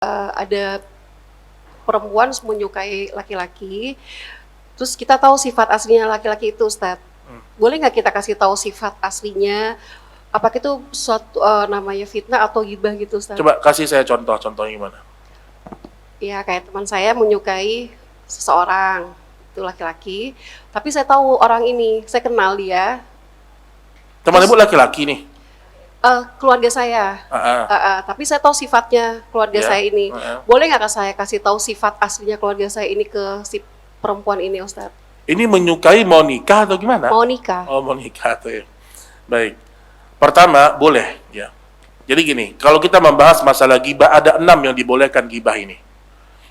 ada perempuan menyukai laki-laki, terus kita tahu sifat aslinya laki-laki itu, Ustadz. Boleh nggak kita kasih tahu sifat aslinya? Apakah itu suatu namanya fitnah atau gibah gitu, Ustadz? Coba kasih saya contohnya gimana? Ya kayak teman saya menyukai seseorang, itu laki-laki, tapi saya tahu orang ini, saya kenal dia. Teman ibu laki-laki nih? Keluarga saya, tapi saya tahu sifatnya keluarga saya ini. Boleh nggak saya kasih tahu sifat aslinya keluarga saya ini ke si perempuan ini, Ustadz? Ini menyukai mau nikah atau gimana? Mau nikah. Oh, mau nikah tuh ya. Baik. Pertama, boleh ya. Jadi gini, kalau kita membahas masalah gibah, ada 6 yang dibolehkan gibah ini.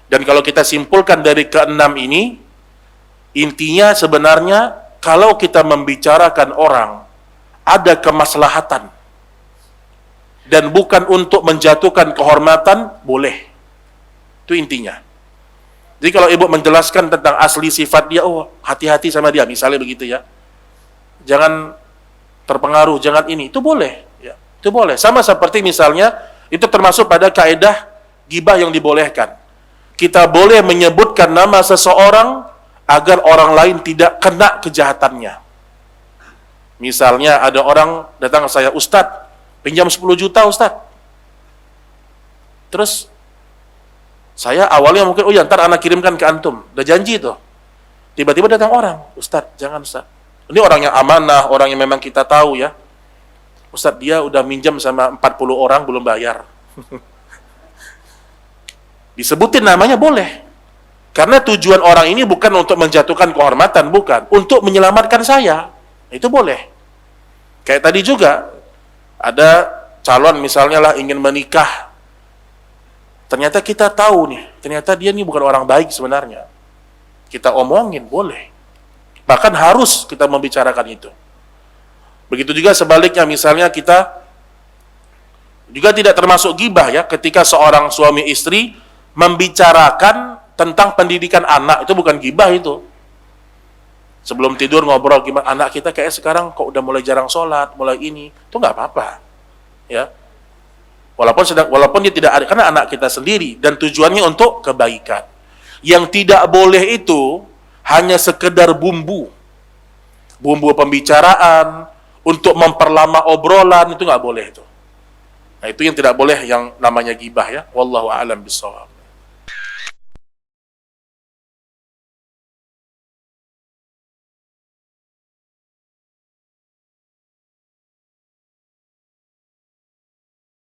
Dan kalau kita simpulkan dari ke-6 ini, intinya sebenarnya kalau kita membicarakan orang, ada kemaslahatan dan bukan untuk menjatuhkan kehormatan, boleh. Itu intinya. Jadi kalau ibu menjelaskan tentang asli sifat dia, oh hati-hati sama dia, misalnya begitu ya. Jangan terpengaruh, jangan ini, itu boleh. Ya, itu boleh. Sama seperti misalnya, itu termasuk pada kaedah gibah yang dibolehkan. Kita boleh menyebutkan nama seseorang agar orang lain tidak kena kejahatannya. Misalnya ada orang datang ke saya, Ustadz, pinjam 10 juta Ustadz. Terus saya awalnya mungkin, oh ya ntar anak kirimkan ke antum, udah janji tuh. Tiba-tiba datang orang, Ustadz jangan Ustadz. Ini orang yang amanah, orang yang memang kita tahu ya. Ustadz dia udah minjam sama 40 orang belum bayar. Disebutin namanya boleh. Karena tujuan orang ini bukan untuk menjatuhkan kehormatan, bukan. Untuk menyelamatkan saya, itu boleh. Kayak tadi juga, ada calon misalnya lah ingin menikah, ternyata kita tahu nih, ternyata dia nih bukan orang baik sebenarnya, kita omongin, boleh, bahkan harus kita membicarakan itu. Begitu juga sebaliknya, misalnya kita juga tidak termasuk gibah ya, ketika seorang suami istri membicarakan tentang pendidikan anak, itu bukan gibah itu. Sebelum tidur ngobrol gimana anak kita kayak sekarang kok udah mulai jarang sholat, mulai ini, itu nggak apa-apa, ya. Walaupun dia tidak ada, karena anak kita sendiri dan tujuannya untuk kebaikan. Yang tidak boleh itu hanya sekedar bumbu pembicaraan untuk memperlama obrolan, itu nggak boleh itu. Nah itu yang tidak boleh, yang namanya gibah ya. Wallahu a'lam bishawab.